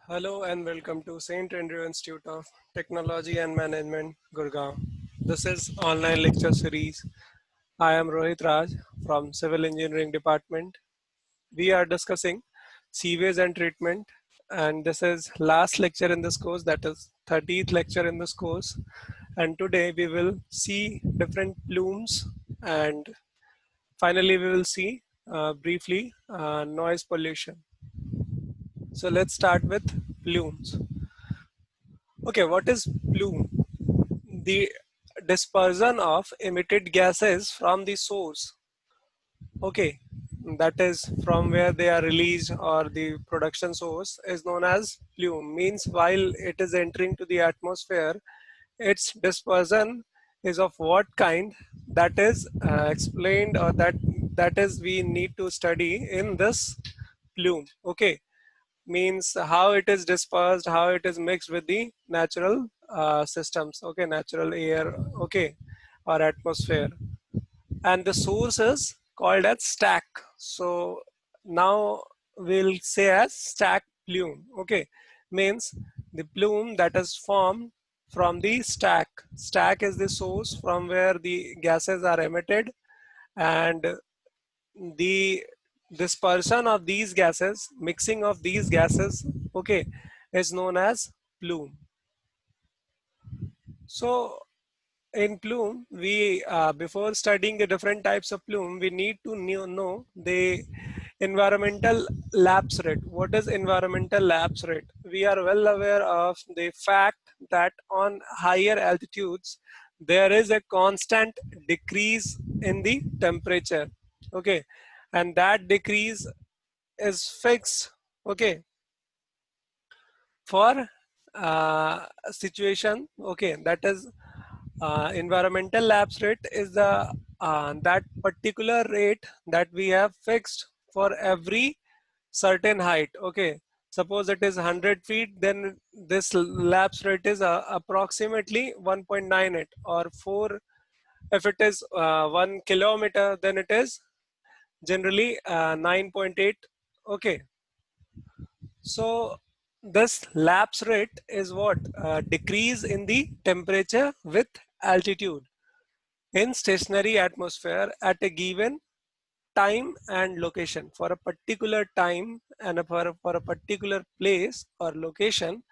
Hello and welcome to St. Andrew Institute of Technology and Management, Gurgaon. This is online lecture series. I am Rohit Raj from Civil Engineering Department. We are discussing sewage and treatment, and this is last lecture in this course, that is 30th lecture in this course. And today we will see different plumes, and finally we will see briefly noise pollution. So let's start with plumes. Okay, what is plume? The dispersion of emitted gases from the source. Okay, that is from where they are released, or the production source is known as plume. Means while it is entering to the atmosphere, its dispersion is of what kind, that is explained, or that is we need to study in this plume. Okay, means how it is dispersed, how it is mixed with the natural systems, okay, natural air, okay, or atmosphere. And the source is called as stack. So now we'll say as stack plume, okay, means the plume that is formed from the stack. Stack is the source from where the gases are emitted, and the dispersion of these gases, mixing of these gases, okay, is known as plume. So in plume, we before studying the different types of plume, we need to know the environmental lapse rate. What is environmental lapse rate? We are well aware of the fact that on higher altitudes there is a constant decrease in the temperature, okay, and that decrease is fixed, okay, for situation, okay, that is environmental lapse rate is the that particular rate that we have fixed for every certain height, okay. Suppose it is 100 feet, then this lapse rate is approximately 1.98, or 4. If it is 1 kilometer, then it is generally 9.8, okay. So this lapse rate is what? Decrease in the temperature with altitude in stationary atmosphere at a given time and location. For a particular time and for a particular place or location,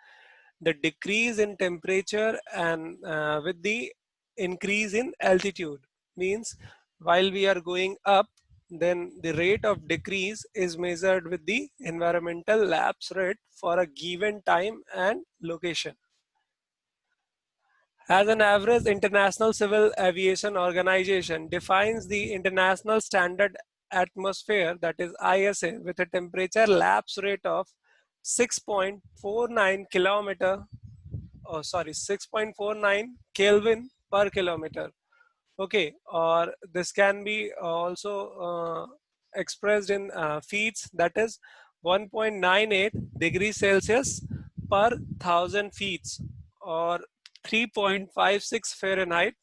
the decrease in temperature and with the increase in altitude means while we are going up, then the rate of decrease is measured with the environmental lapse rate for a given time and location. As an average, International Civil Aviation Organization defines the international standard atmosphere, that is ISA, with a temperature lapse rate of 6.49 kilometer, oh sorry, 6.49 Kelvin per kilometer. Okay, or this can be also expressed in feet, that is 1.98 degrees Celsius per 1,000 feet, or 3.56 Fahrenheit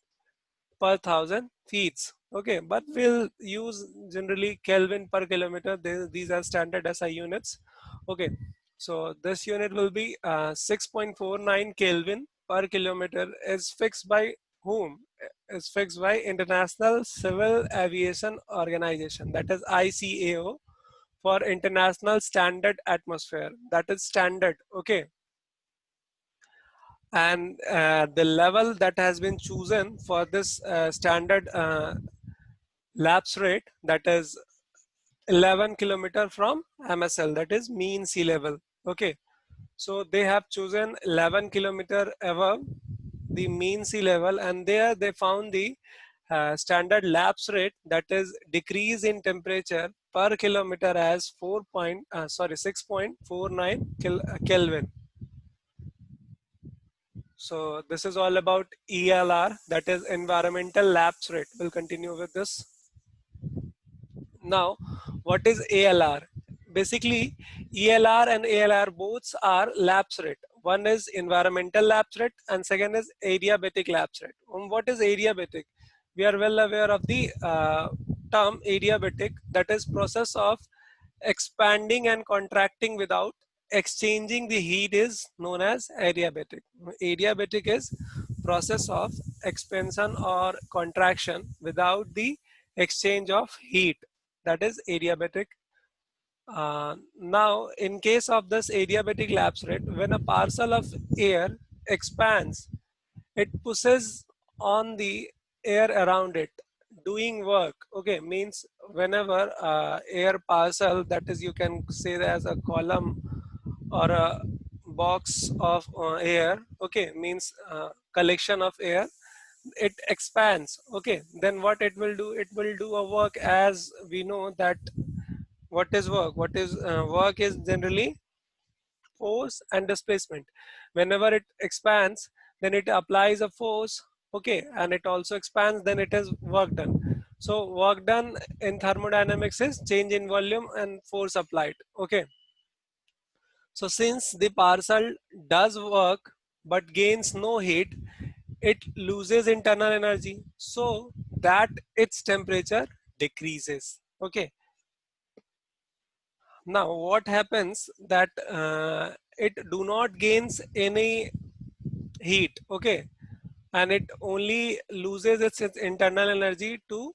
per 1,000 feet. Okay, but we'll use generally Kelvin per kilometer. These are standard SI units. Okay, so this unit will be 6.49 Kelvin per kilometer is fixed by whom? Is fixed by International Civil Aviation Organization, that is ICAO, for International Standard Atmosphere. That is standard. Okay, and the level that has been chosen for this standard lapse rate, that is 11 kilometer from MSL, that is mean sea level, okay. So they have chosen 11 kilometer above the mean sea level, and there they found the standard lapse rate, that is decrease in temperature per kilometer, as 6.49 Kelvin. So this is all about ELR, that is environmental lapse rate. We'll continue with this. Now, what is ALR? Basically, ELR and ALR both are lapse rate. One is environmental lapse rate and second is adiabatic lapse rate. What is adiabatic? We are well aware of the term adiabatic, that is process of expanding and contracting without exchanging the heat is known as adiabatic. Adiabatic is process of expansion or contraction without the exchange of heat. That is adiabatic. Now, in case of this adiabatic lapse rate, when a parcel of air expands, it pushes on the air around it, doing work. Okay, means whenever air parcel, that is, you can say that as a column or a box of air. Okay, means collection of air. It expands. Okay, then what it will do? It will do a work, as we know that what is work? What is work is generally force and displacement. Whenever it expands, then it applies a force, okay, and it also expands, then it is work done. So work done in thermodynamics is change in volume and force applied, okay. So since the parcel does work but gains no heat, it loses internal energy, so that its temperature decreases, okay. Now what happens that it do not gains any heat, okay, and it only loses its internal energy to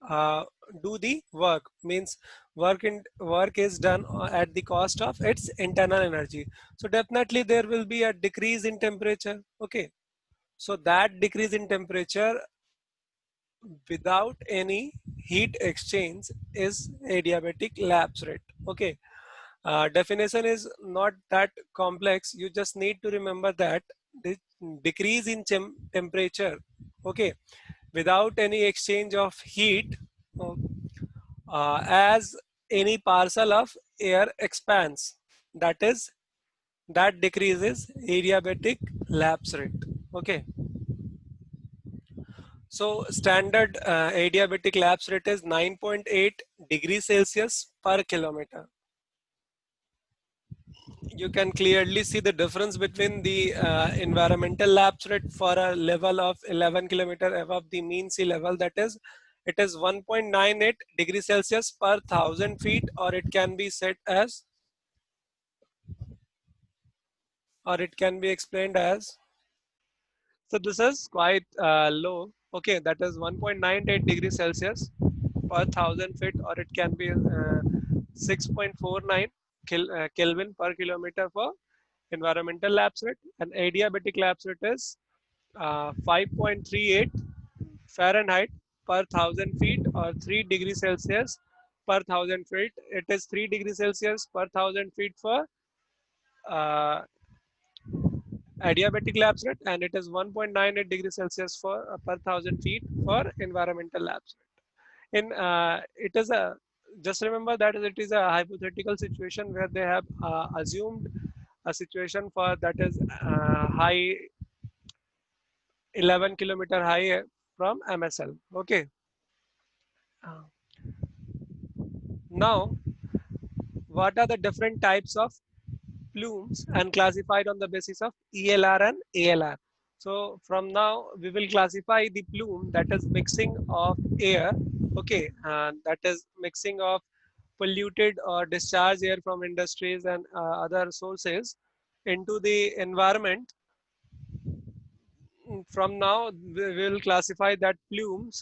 uh, do the work, means work is done at the cost of its internal energy. So definitely there will be a decrease in temperature, okay. So that decrease in temperature without any heat exchange is adiabatic lapse rate, okay. Definition is not that complex. You just need to remember that the decrease in temperature, okay, without any exchange of heat, uh, as any parcel of air expands, that is, that decreases adiabatic lapse rate, okay. So standard adiabatic lapse rate is 9.8 degrees Celsius per kilometer. You can clearly see the difference between the environmental lapse rate for a level of 11 kilometer above the mean sea level, that is, it is 1.98 degrees Celsius per 1,000 feet, or it can be set as, or it can be explained as, so this is quite low, okay, that is 1.98 degrees Celsius per 1,000 feet, or it can be 6.49 Kelvin per kilometer for environmental lapse rate, and adiabatic lapse rate is 5.38 Fahrenheit per 1,000 feet, or 3 degrees Celsius per 1,000 feet. It is 3 degrees Celsius per 1,000 feet for uh, adiabatic lapse rate, and it is 1.98 degrees Celsius for per 1,000 feet for environmental lapse rate. In it is a, just remember that it is a hypothetical situation where they have assumed a situation for that is high 11-kilometer high from MSL. Okay. Uh, Now, what are the different types of plumes and classified on the basis of ELR and ALR? So from now we will classify the plume, that is mixing of air, okay, and that is mixing of polluted or discharged air from industries and other sources into the environment. From now we will classify that plumes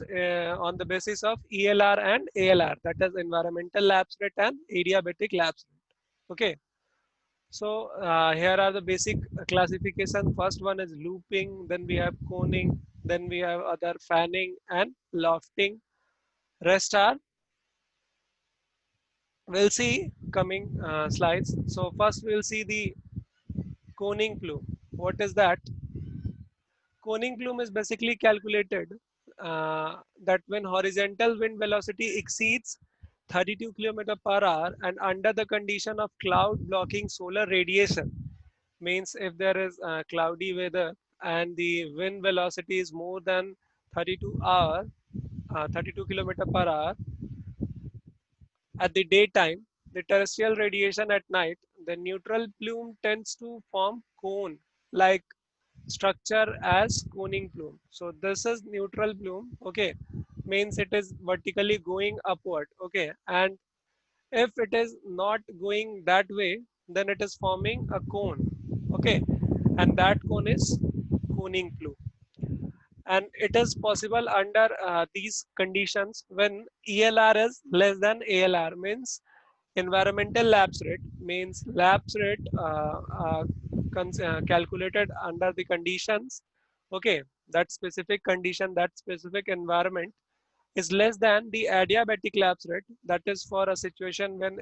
on the basis of ELR and ALR, that is environmental lapse rate and adiabatic lapse rate, okay. So here are the basic classification. First one is looping, then we have coning, then we have other fanning and lofting. Rest are, we'll see coming slides. So first we'll see the coning plume. What is that? Coning plume is basically calculated that when horizontal wind velocity exceeds 32 km per hour and under the condition of cloud blocking solar radiation, means if there is cloudy weather and the wind velocity is more than 32 km per hour at the daytime, the terrestrial radiation at night, the neutral plume tends to form cone like structure as coning plume. So this is neutral plume, okay, means it is vertically going upward, okay, and If it is not going that way, then it is forming a cone. Okay, and that cone is coning plume. And it is possible under these conditions when ELR is less than ALR, means environmental lapse rate, means lapse rate calculated under the conditions, okay, that specific condition, that specific environment is less than the adiabatic lapse rate, that is for a situation when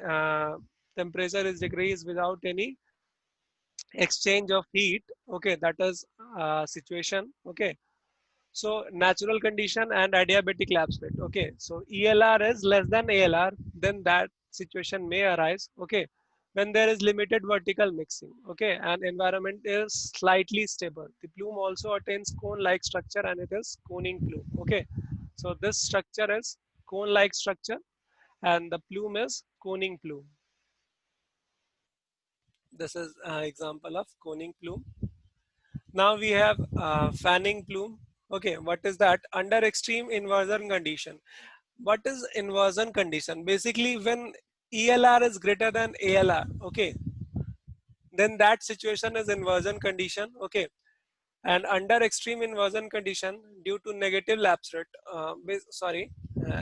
temperature is decreased without any exchange of heat, okay, that is situation, okay. So natural condition and adiabatic lapse rate. Okay. So ELR is less than ALR, then that situation may arise. Okay. When there is limited vertical mixing. Okay. And environment is slightly stable. The plume also attains cone-like structure and it is coning plume. Okay. So this structure is cone-like structure and the plume is coning plume. This is an example of coning plume. Now we have fanning plume. Okay, what is that? Under extreme inversion condition. What is inversion condition? Basically, when ELR is greater than ALR, okay, then that situation is inversion condition. Okay, and under extreme inversion condition due to negative lapse rate,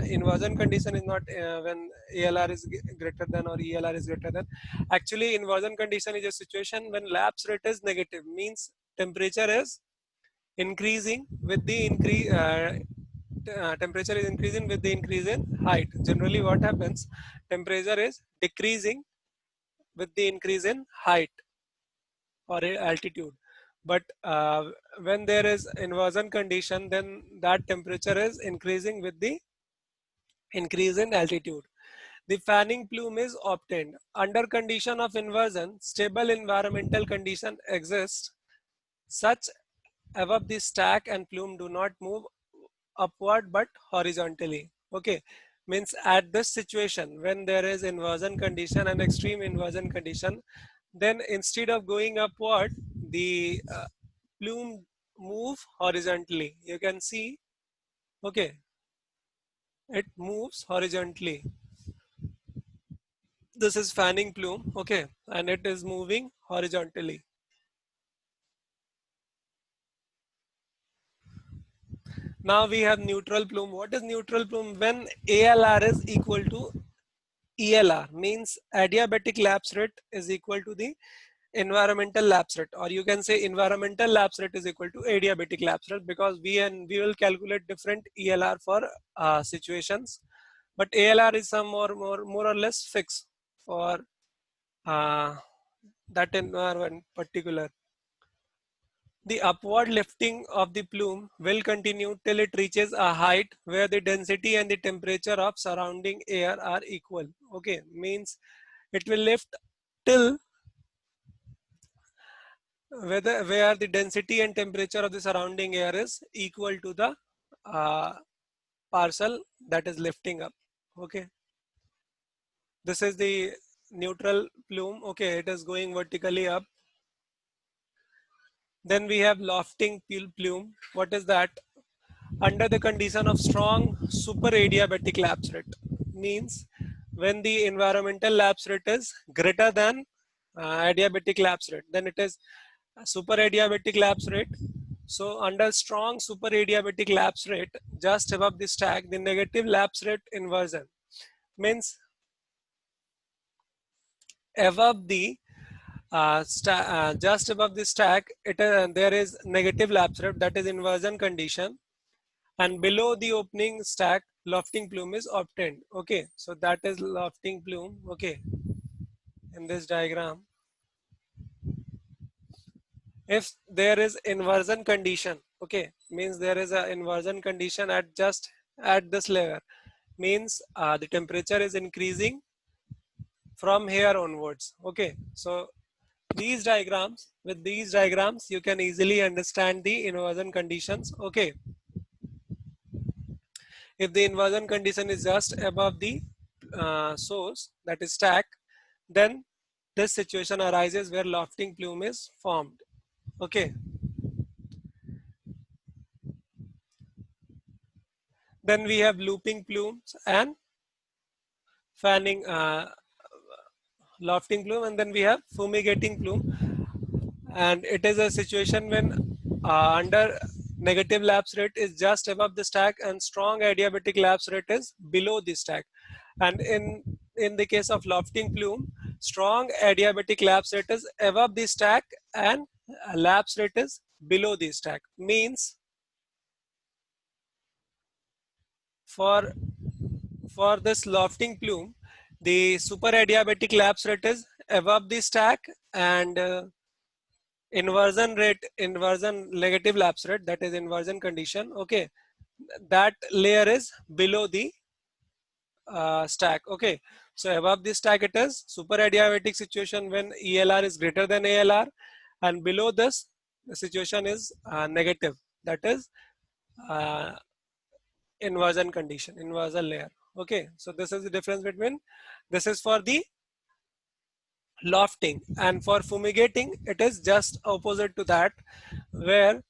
inversion condition is not when ALR is greater than or ELR is greater than. Actually, inversion condition is a situation when lapse rate is negative, means temperature is increasing with the increase temperature is increasing with the increase in height. Generally what happens, temperature is decreasing with the increase in height or altitude, but when there is inversion condition, then that temperature is increasing with the increase in altitude. The fanning plume is obtained under condition of inversion. Stable environmental condition exists such above the stack and plume do not move upward but horizontally. Okay, means at this situation when there is inversion condition and extreme inversion condition, then instead of going upward, the plume move horizontally. You can see, okay, it moves horizontally. This is fanning plume, okay, and it is moving horizontally. Now we have neutral plume. What is neutral plume? When ALR is equal to ELR, means adiabatic lapse rate is equal to the environmental lapse rate, or you can say environmental lapse rate is equal to adiabatic lapse rate, because we will calculate different ELR for situations, but ALR is some more or less fixed for uh, that environment particular. The upward lifting of the plume will continue till it reaches a height where the density and the temperature of surrounding air are equal. Okay, means it will lift till where the density and temperature of the surrounding air is equal to the uh, parcel that is lifting up. Okay, this is the neutral plume. Okay, it is going vertically up. Then we have lofting plume. What is that? Under the condition of strong super adiabatic lapse rate, means when the environmental lapse rate is greater than adiabatic lapse rate, then it is super adiabatic lapse rate. So under strong super adiabatic lapse rate, just above the stack, the negative lapse rate inversion, means above the just above the stack, there is negative lapse rate, that is inversion condition, and below the opening stack lofting plume is obtained. Okay, so that is lofting plume. Okay, in this diagram, if there is inversion condition, okay, means there is a inversion condition at just at this layer, means the temperature is increasing from here onwards. Okay, so these diagrams, with these diagrams you can easily understand the inversion conditions. Okay, if the inversion condition is just above the source, that is stack, then this situation arises where lofting plume is formed. Okay, then we have looping plumes and fanning, lofting plume, and then we have fumigating plume. And it is a situation when under negative lapse rate is just above the stack and strong adiabatic lapse rate is below the stack. And in the case of lofting plume, strong adiabatic lapse rate is above the stack and lapse rate is below the stack. Means for this lofting plume, the super adiabatic lapse rate is above the stack, and inversion negative lapse rate, that is inversion condition, okay, that layer is below the stack. Okay, so above the stack it is super adiabatic situation when ELR is greater than ALR, and below this the situation is negative, that is uh, inversion condition, inversion layer. Okay, so this is the difference between, this is for the lofting, and for fumigating it is just opposite to that, where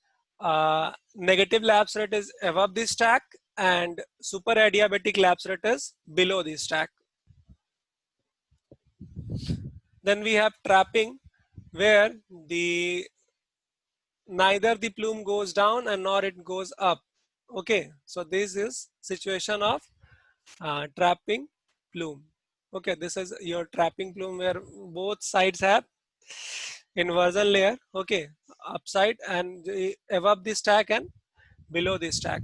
negative lapse rate is above the stack and super adiabatic lapse rate is below the stack. Then we have trapping, where the neither the plume goes down and nor it goes up. Okay, so this is situation of trapping plume. Okay, this is your trapping plume where both sides have inversion layer, okay, upside and above the stack and below the stack.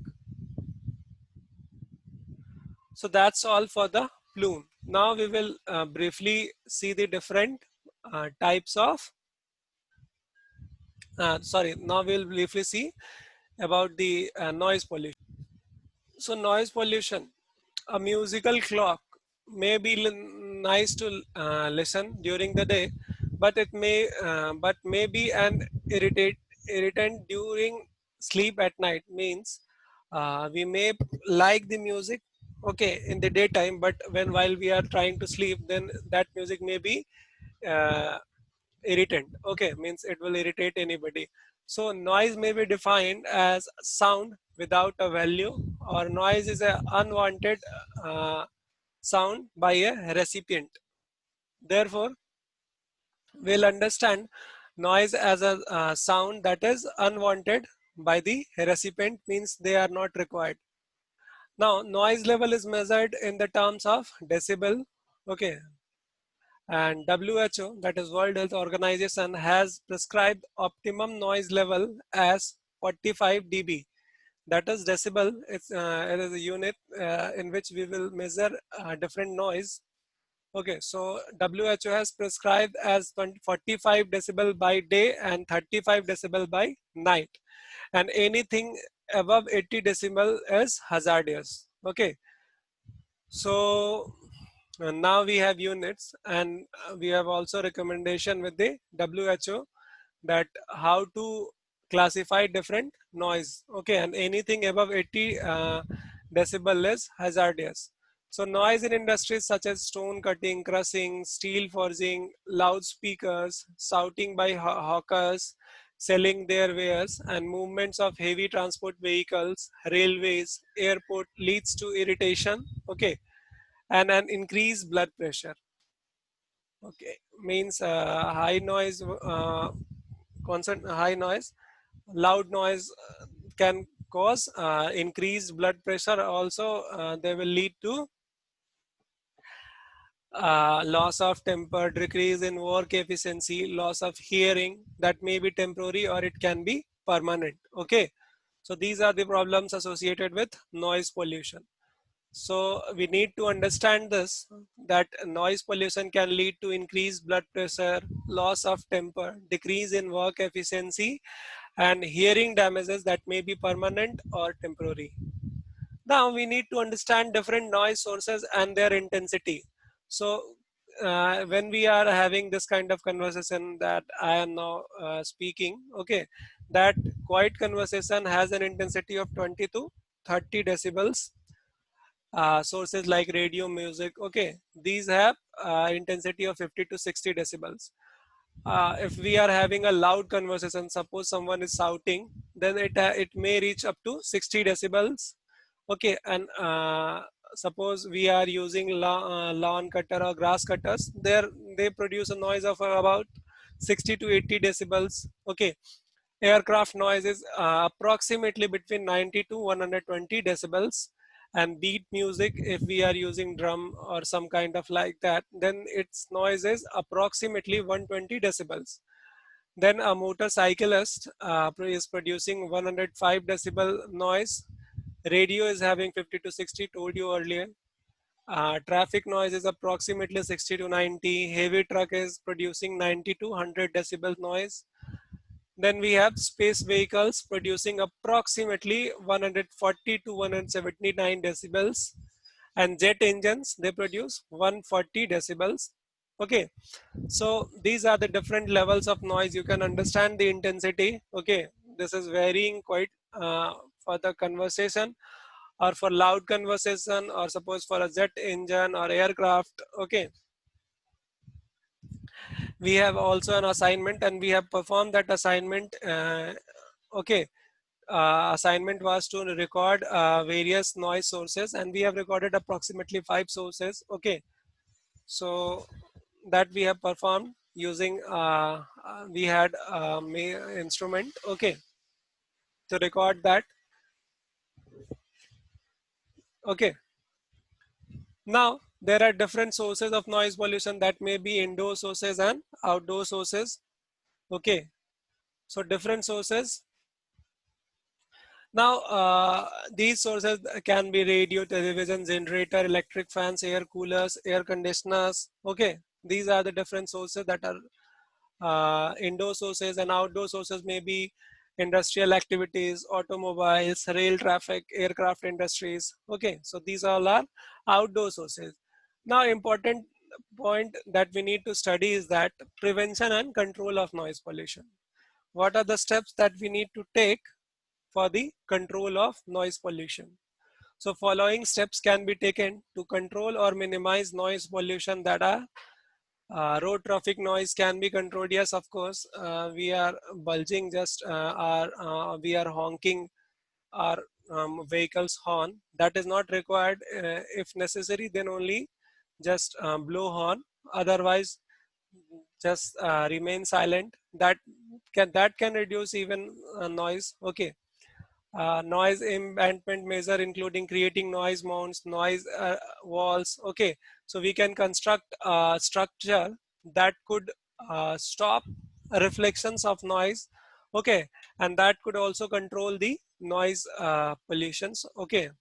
So that's all for the plume. Now we will briefly see the different types of, now we'll briefly see about the noise pollution. So noise pollution, a musical clock may be nice to listen during the day, but it may be an irritant during sleep at night. Means we may like the music, okay, in the daytime, but while we are trying to sleep, then that music may be uh, irritant. Okay, means it will irritate anybody. So noise may be defined as sound without a value, or noise is an unwanted uh, sound by a recipient. Therefore, we'll understand noise as a sound that is unwanted by the recipient, means they are not required. Now noise level is measured in the terms of decibel. Okay, and WHO, that is World Health Organization, has prescribed optimum noise level as 45 dB. That is decibel. It is a unit in which we will measure different noise. Okay, so WHO has prescribed as 45 decibel by day and 35 decibel by night, and anything above 80 decibel is hazardous. Okay, so now we have units, and we have also recommendation with the WHO that how to classify different noise. Okay, and anything above 80 decibel is hazardous. So noise in industries such as stone cutting, crushing, steel forging, loudspeakers, shouting by hawkers selling their wares, and movements of heavy transport vehicles, railways, airport leads to irritation. Okay, and an increased blood pressure. Okay, means high noise, constant high noise, loud noise can cause increased blood pressure. Also, they will lead to loss of temper, decrease in work efficiency, loss of hearing. That may be temporary or it can be permanent. Okay, so these are the problems associated with noise pollution. So we need to understand this, that noise pollution can lead to increased blood pressure, loss of temper, decrease in work efficiency, and hearing damages that may be permanent or temporary. Now we need to understand different noise sources and their intensity. So when we are having this kind of conversation that I am now speaking, okay, that quiet conversation has an intensity of 20 to 30 decibels. Sources like radio, music, okay, these have intensity of 50 to 60 decibels. If we are having a loud conversation, suppose someone is shouting, then it may reach up to 60 decibels. Okay, and suppose we are using lawn cutter or grass cutters, they produce a noise of about 60 to 80 decibels. Okay, aircraft noise is approximately between 90 to 120 decibels, and beat music, if we are using drum or some kind of like that, then its noise is approximately 120 decibels. Then a motorcyclist is producing 105 decibel noise. Radio is having 50 to 60, told you earlier. Traffic noise is approximately 60 to 90. Heavy truck is producing 90 to 100 decibel noise. Then we have space vehicles producing approximately 140 to 179 decibels. And jet engines, they produce 140 decibels. Okay, so these are the different levels of noise. You can understand the intensity. Okay, this is varying quite for the conversation or for loud conversation, or suppose for a jet engine or aircraft. Okay, we have also an assignment and we have performed that assignment. Okay, assignment was to record various noise sources, and we have recorded approximately 5 sources. Okay, so that we have performed using we had a instrument, okay, to record that. Okay, now there are different sources of noise pollution, that may be indoor sources and outdoor sources. Okay, so different sources. Now these sources can be radio, television, generator, electric fans, air coolers, air conditioners. Okay, these are the different sources that are indoor sources, and outdoor sources may be industrial activities, automobiles, rail traffic, aircraft industries. Okay, so these all are outdoor sources. Now, important point that we need to study is that prevention and control of noise pollution. What are the steps that we need to take for the control of noise pollution? So following steps can be taken to control or minimize noise pollution that are road traffic noise can be controlled. Yes, of course, we are bulging just we are honking our vehicle's horn. That is not required. If necessary, then only just blow horn. Otherwise, just remain silent. That can reduce even noise. Okay. Noise embedment measure, including creating noise mounts, noise walls. Okay, so we can construct a structure that could stop reflections of noise. Okay, and that could also control the noise pollutions. Okay,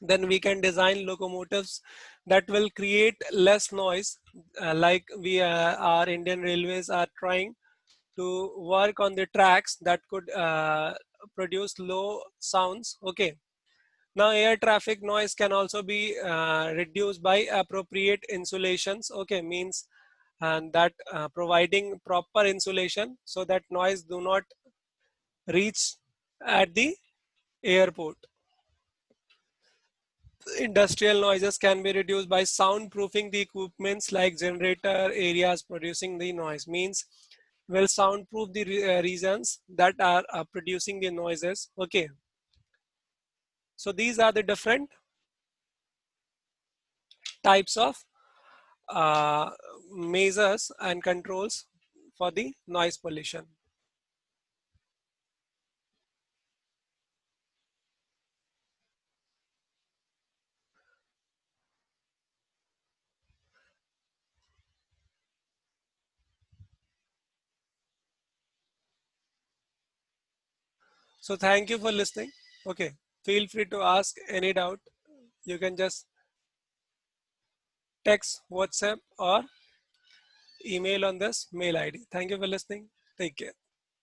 then we can design locomotives that will create less noise, like our Indian Railways are trying to work on the tracks that could produce low sounds. Okay, now air traffic noise can also be reduced by appropriate insulations. Okay, means and that providing proper insulation so that noise do not reach at the airport. Industrial noises can be reduced by soundproofing the equipments like generator areas producing the noise. Means will soundproof the regions that are producing the noises. Okay, so these are the different types of uh, measures and controls for the noise pollution. So thank you for listening. Okay, feel free to ask any doubt. You can just text, WhatsApp, or email on this mail ID. Thank you for listening. Take care.